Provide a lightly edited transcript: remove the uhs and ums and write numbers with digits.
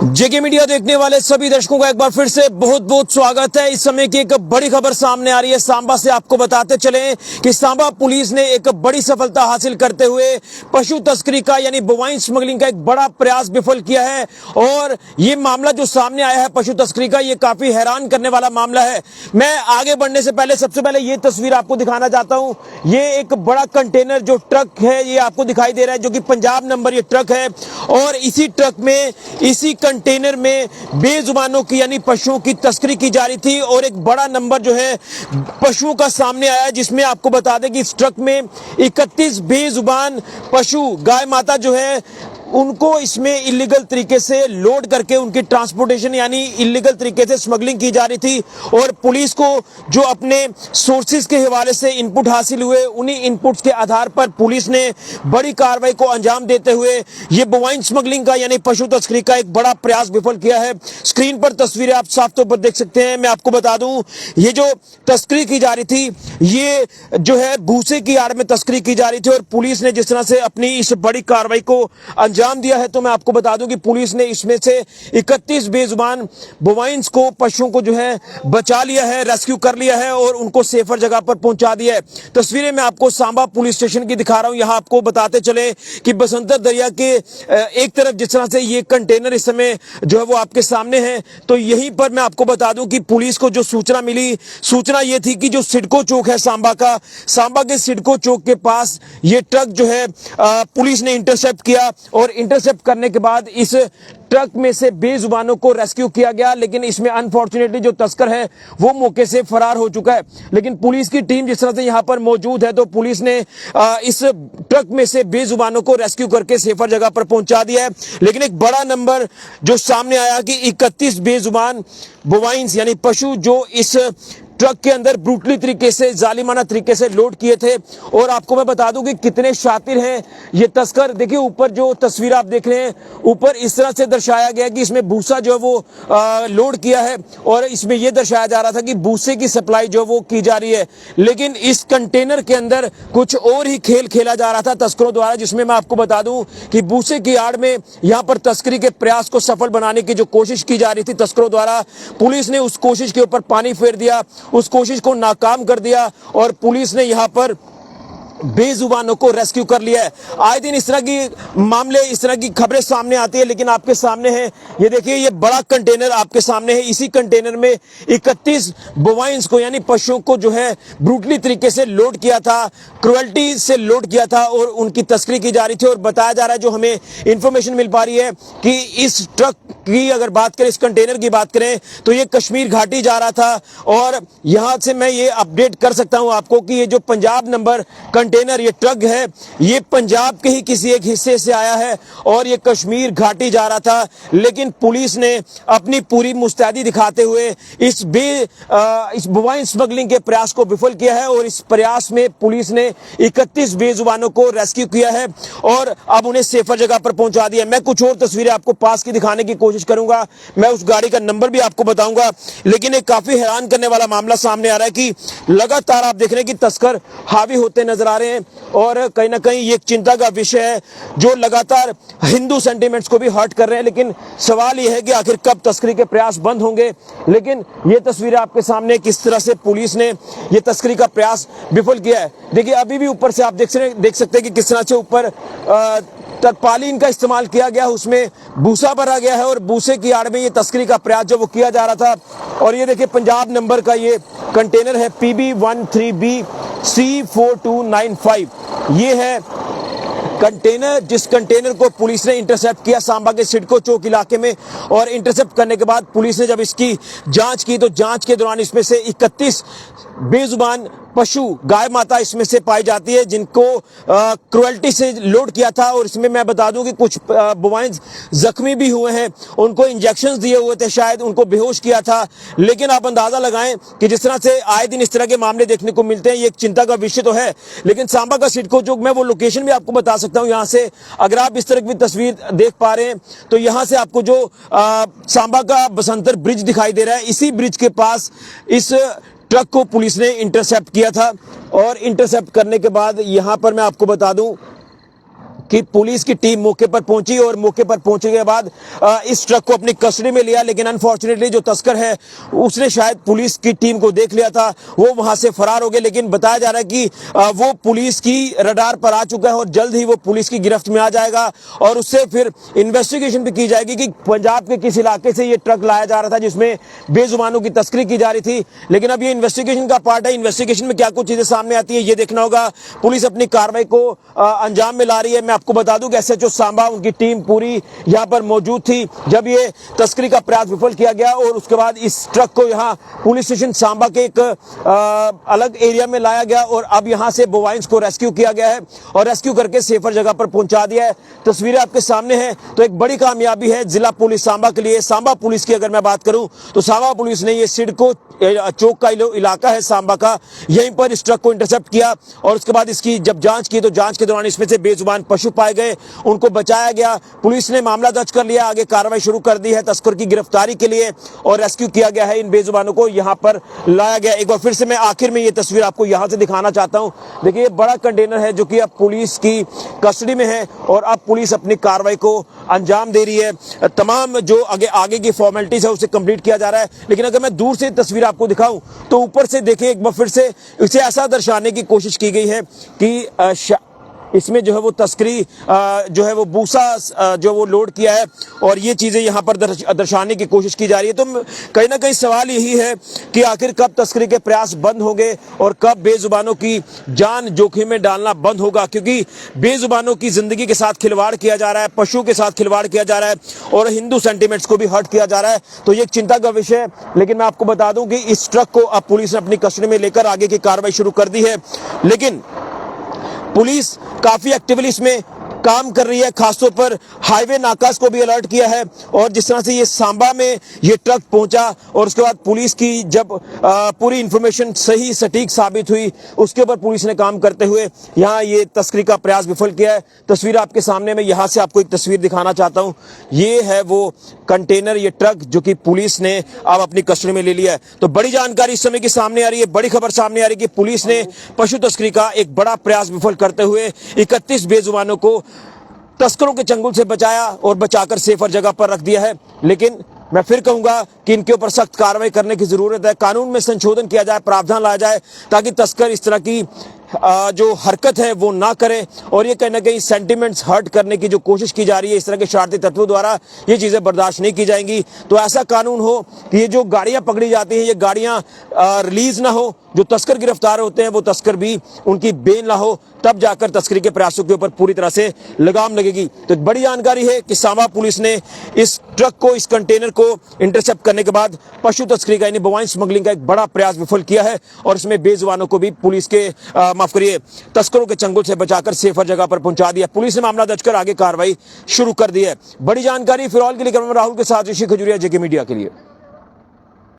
जेके media देखने वाले सभी दर्शकों का एक बार फिर से बहुत बहुत स्वागत है। इस समय की एक बड़ी खबर सामने आ रही है सांबा से। आपको बताते चलें कि सांबा पुलिस ने एक बड़ी सफलता हासिल करते हुए पशु तस्करी का यानी बोवाइन स्मगलिंग का एक बड़ा प्रयास विफल किया है। और ये मामला जो सामने आया है पशु तस्करी का, ये काफी हैरान करने वाला मामला है। मैं आगे बढ़ने से पहले सबसे पहले ये तस्वीर आपको दिखाना चाहता हूं। ये एक बड़ा कंटेनर जो ट्रक है ये आपको दिखाई दे रहा है, जो कि पंजाब नंबर ये ट्रक है। और इसी ट्रक में, इसी कंटेनर में बेजुबानों की यानी पशुओं की तस्करी की जा रही थी। और एक बड़ा नंबर जो है पशुओं का सामने आया, जिसमें आपको बता दें कि इस ट्रक में 31 बेजुबान पशु गाय माता जो है उनको इसमें इलीगल तरीके से लोड करके उनकी ट्रांसपोर्टेशन यानी इलीगल तरीके से स्मगलिंग की जा रही थी। और पुलिस को जो अपने सोर्सेज के हवाले से इनपुट हासिल हुए, उन्हीं इनपुट्स के आधार पर पुलिस ने बड़ी कार्रवाई को अंजाम देते हुए ये बोवाइन स्मगलिंग का यानी पशु तस्करी का एक बड़ा प्रयास विफल किया है। स्क्रीन पर तस्वीरें आप साफ तौर पर देख सकते हैं। मैं आपको बता दूं, ये जो तस्करी की जा रही थी ये जो है भूसे की आड़ में तस्करी की जा रही थी। और पुलिस ने जिस तरह से अपनी इस बड़ी कार्रवाई को अंजाम दिया है, तो मैं आपको बता दूं कि पुलिस ने इसमें से 31 बेजुबान बोवाइंस को, पशुओं को जो है बचा लिया है, रेस्क्यू कर लिया है और उनको सेफर जगह पर पहुंचा दिया है। तस्वीरें मैं आपको सांबा पुलिस स्टेशन की दिखा रहा हूं। यहां आपको बताते चले कि बसंतर दरिया के एक तरफ जिस तरह से ये कंटेनर इस समय जो है वो आपके सामने है, तो यहीं पर मैं आपको बता दूं कि पुलिस को जो सूचना मिली, सूचना ये थी कि जो सिडको चौक है सांबा का, सांबा के सिडको चौक के पास ये ट्रक जो है पुलिस ने इंटरसेप्ट किया। और इंटरसेप्ट करने के बाद इस ट्रक में से बेजुबानों को रेस्क्यू किया गया। लेकिन इसमें अनफॉर्चुनेटली जो तस्कर है वो मौके से फरार हो चुका है। लेकिन पुलिस की टीम जिस तरह से यहां पर मौजूद है, तो पुलिस ने इस ट्रक में से बेजुबानों को रेस्क्यू करके सेफर जगह पर पहुंचा दिया है। लेकिन एक बड़ा नंबर जो सामने आया कि 31 बेजुबान बोवाइंस यानी पशु जो इस ट्रक के अंदर ब्रूटली तरीके से, जालिमाना तरीके से लोड किए थे। और आपको मैं बता दूं कि कितने शातिर हैं ये तस्कर। देखिए ऊपर जो तस्वीर आप देख रहे हैं, ऊपर इस तरह से दर्शाया गया कि इसमें भूसा जो है वो लोड किया है। और इसमें यह दर्शाया जा रहा था कि भूसे की सप्लाई जो वो की जा रही है। लेकिन इस कंटेनर के अंदर कुछ और ही खेल खेला जा रहा था तस्करों द्वारा, जिसमें मैं आपको बता दूं कि भूसे की आड़ में यहां पर तस्करी के प्रयास को सफल बनाने की जो कोशिश की जा रही थी तस्करों द्वारा, पुलिस ने उस कोशिश के ऊपर पानी फेर दिया, उस कोशिश को नाकाम कर दिया। और पुलिस ने यहां पर बेजुबानों को रेस्क्यू कर लिया है। आए दिन इस तरह की मामले, इस तरह की खबरें सामने आती है, लेकिन आपके सामने है ये देखिए, ये बड़ा कंटेनर आपके सामने है। इसी कंटेनर में 31 बोवाइंस को यानी पशुओं को जो है ब्रूटली तरीके से लोड किया था, क्रुएल्टी से लोड किया था और उनकी तस्करी की जा रही थी। और बताया जा रहा है, जो हमें इंफॉर्मेशन मिल पा रही है, कि इस ट्रक की अगर बात करें, इस कंटेनर की बात करें, तो ये कश्मीर घाटी जा रहा था। और यहां से मैं ये अपडेट कर सकता हूं आपको कि ये जो पंजाब नंबर कंटेनर, ये ट्रक है, ये पंजाब के ही किसी एक हिस्से से आया है और ये कश्मीर घाटी जा रहा था। लेकिन पुलिस ने अपनी पूरी मुस्तैदी दिखाते हुए इस बोवाइन स्मगलिंग के प्रयास को विफल किया है। और इस प्रयास में पुलिस ने 31 बेजुबानों को रेस्क्यू किया है और अब उन्हें सेफर जगह पर पहुंचा दिया। मैं कुछ और तस्वीरें आपको पास की दिखाने की कोशिश करूंगा, मैं उस गाड़ी का नंबर भी आपको बताऊंगा। लेकिन एक काफी हैरान करने वाला मामला सामने आ रहा है कि लगातार आप देख रहे हैं कि तस्कर हावी होते नजर आ रहे हैं। और कहीं ना कहीं ये एक चिंता का विषय है जो लगातार हिंदू सेंटिमेंट्स को भी हर्ट कर रहे हैं। लेकिन सवाल ये है कि आखिर कब तस्करी के प्रयास बंद होंगे। लेकिन ये तस्वीरें आपके सामने किस तरह से पुलिस ने ये तस्करी का प्रयास विफल किया है। देखिए अभी भी ऊपर से आप देख सकते हैं कि किस तरह से ऊपर तरपालीन का इस्तेमाल किया गया, उसमें भूसा भरा गया है और भूसे की आड़ में ये तस्करी का प्रयास जो वो किया जा रहा था। और ये देखिए पंजाब नंबर का ये कंटेनर है PB13BC4295। ये है कंटेनर, जिस कंटेनर को पुलिस ने इंटरसेप्ट किया सांबा के सिडको चौक इलाके में। और इंटरसेप्ट करने के बाद पुलिस ने जब इसकी जांच की, तो जांच के दौरान इसमें से 31 बेजुबान पशु गाय माता इसमें से पाई जाती है, जिनको क्रुएल्टी से लोड किया था। और इसमें मैं बता दूं कि कुछ बोवाइंस जख्मी भी हुए हैं, उनको इंजेक्शंस दिए हुए थे, शायद उनको बेहोश किया था। लेकिन आप अंदाजा लगाएं कि जिस तरह से आए दिन इस तरह के मामले देखने को मिलते हैं, ये एक चिंता का विषय तो है। लेकिन सांबा का सिडको चौक, मैं वो लोकेशन भी आपको बता सकता हूं। यहां से अगर आप इस तरह की तस्वीर देख पा रहे हैं, तो यहां से आपको जो सांबा का बसंतर ब्रिज दिखाई दे रहा है, इसी ब्रिज के पास इस ट्रक को पुलिस ने इंटरसेप्ट किया था। और इंटरसेप्ट करने के बाद यहां पर मैं आपको बता दूं कि पुलिस की टीम मौके पर पहुंची और मौके पर पहुंचने के बाद इस ट्रक को अपनी कस्टडी में लिया, लेकिन अनफॉर्चुनेटली जो तस्कर है उसने शायद पुलिस की टीम को देख लिया था, वो वहां से फरार हो गए। लेकिन बताया जा रहा है कि वो पुलिस की रडार पर आ चुका है और जल्द ही वो पुलिस की गिरफ्त में आ जाएगा और उससे फिर इन्वेस्टिगेशन भी की जाएगी कि पंजाब के किस इलाके से ये ट्रक लाया जा रहा था जिसमें बेजुबानों की तस्करी की जा रही थी। लेकिन अब ये इन्वेस्टिगेशन का पार्ट है, इन्वेस्टिगेशन में क्या कुछ चीजें सामने आती है ये देखना होगा। पुलिस अपनी कार्रवाई को अंजाम में ला रही है। मैं आपको बता दूं कि एसएचओ सांबा उनकी टीम पूरी यहां पर मौजूद थी जब ये तस्करी का प्रयास विफल किया गया और उसके बाद इस ट्रक को यहां पुलिस स्टेशन सांबा के एक अलग एरिया में लाया गया और अब यहां से बोवाइंस को रेस्क्यू किया गया है और रेस्क्यू करके सेफर जगह पर पहुंचा दिया है। तस्वीरें आपके सामने हैं, तो एक बड़ी कामयाबी है जिला पुलिस सांबा के लिए। सांबा पुलिस की अगर मैं बात करूं तो सांबा पुलिस ने ये सिडको चौक का इलाका है सांबा का, यहीं पर इस ट्रक को इंटरसेप्ट किया और उसके बाद इसकी जब जांच की तो जांच के दौरान इसमें से बेजुबान पशु पाए गए, उनको बचाया गया। पुलिस ने मामला दर्ज कर लिया, आगे कार्रवाई शुरू कर दी है तस्कर की गिरफ्तारी के लिए और रेस्क्यू किया गया है। इन बेजुबानों को यहां पर लाया गया। एक बार फिर से मैं आखिर में ये तस्वीर आपको यहां से दिखाना चाहता हूं। देखिए, ये बड़ा कंटेनर है जो कि अब पुलिस की कस्टडी में है और अब पुलिस अपनी कार्रवाई को अंजाम दे रही है। तमाम जो आगे की फॉर्मेलिटीज है उसे कंप्लीट किया जा रहा है। लेकिन अगर मैं दूर से तस्वीर आपको दिखाऊं तो ऊपर से देखिए, एक बार फिर से इसे ऐसा दर्शाने की कोशिश की गई है कि इसमें जो है वो तस्करी जो है वो भूसा जो वो लोड किया है और ये चीजें यहाँ पर दर्शाने की कोशिश की जा रही है। तो कहीं ना कहीं सवाल यही है कि आखिर कब तस्करी के प्रयास बंद होंगे और कब बेजुबानों की जान जोखिम में डालना बंद होगा, क्योंकि बेजुबानों की जिंदगी के साथ खिलवाड़ किया जा रहा है, पशु के साथ खिलवाड़ किया जा रहा है और हिंदू सेंटिमेंट्स को भी हर्ट किया जा रहा है। तो ये एक चिंता का विषय है। लेकिन मैं आपको बता दूं कि इस ट्रक को अब पुलिस ने अपनी कस्टडी में लेकर आगे की कार्रवाई शुरू कर दी है। लेकिन पुलिस काफी एक्टिवली इसमें काम कर रही है, खासतौर पर हाईवे नाकास को भी अलर्ट किया है और जिस तरह से ये सांबा में ये ट्रक पहुंचा और उसके बाद पुलिस की जब पूरी इंफॉर्मेशन सही सटीक साबित हुई उसके ऊपर पुलिस ने काम करते हुए यहाँ ये तस्करी का प्रयास विफल किया है। तस्वीर आपके सामने में यहाँ से आपको एक तस्वीर दिखाना चाहता हूँ। ये है वो कंटेनर, ये ट्रक जो कि पुलिस ने अब अपनी कस्टडी में ले लिया है। तो बड़ी जानकारी इस समय की सामने आ रही है, बड़ी खबर सामने आ रही है कि पुलिस ने पशु तस्करी का एक बड़ा प्रयास विफल करते हुए 31 बेजुबानों को तस्करों के चंगुल से बचाया और बचाकर सेफर जगह पर रख दिया है। लेकिन मैं फिर कहूंगा कि इनके ऊपर सख्त कार्रवाई करने की जरूरत है, कानून में संशोधन किया जाए, प्रावधान लाया जाए ताकि तस्कर इस तरह की जो हरकत है वो ना करें और ये कहीं ना कहीं सेंटिमेंट्स हर्ट करने की जो कोशिश की जा रही है इस तरह के शरारती तत्वों द्वारा, ये चीजें बर्दाश्त नहीं की जाएंगी। तो ऐसा कानून हो कि ये जो गाड़ियां पकड़ी जाती हैं ये गाड़ियां रिलीज ना हो, जो तस्कर गिरफ्तार होते हैं वो तस्कर भी उनकी बेल ना हो, तब जाकर तस्करी के प्रयासों के ऊपर पूरी तरह से लगाम लगेगी। तो एक बड़ी जानकारी है कि सांबा पुलिस ने इस ट्रक को, इस कंटेनर को इंटरसेप्ट करने के बाद पशु तस्करी का यानी बोवाइन स्मगलिंग का एक बड़ा प्रयास विफल किया है और इसमें बेजुबानों को भी पुलिस के माफ करिए तस्करों के चंगुल से बचाकर सेफर जगह पर पहुंचा दिया। पुलिस ने मामला दर्ज कर आगे कार्रवाई शुरू कर दी है। बड़ी जानकारी फिलहाल के लिए राहुल के साथ ऋषि खजूरिया, जेके मीडिया के लिए।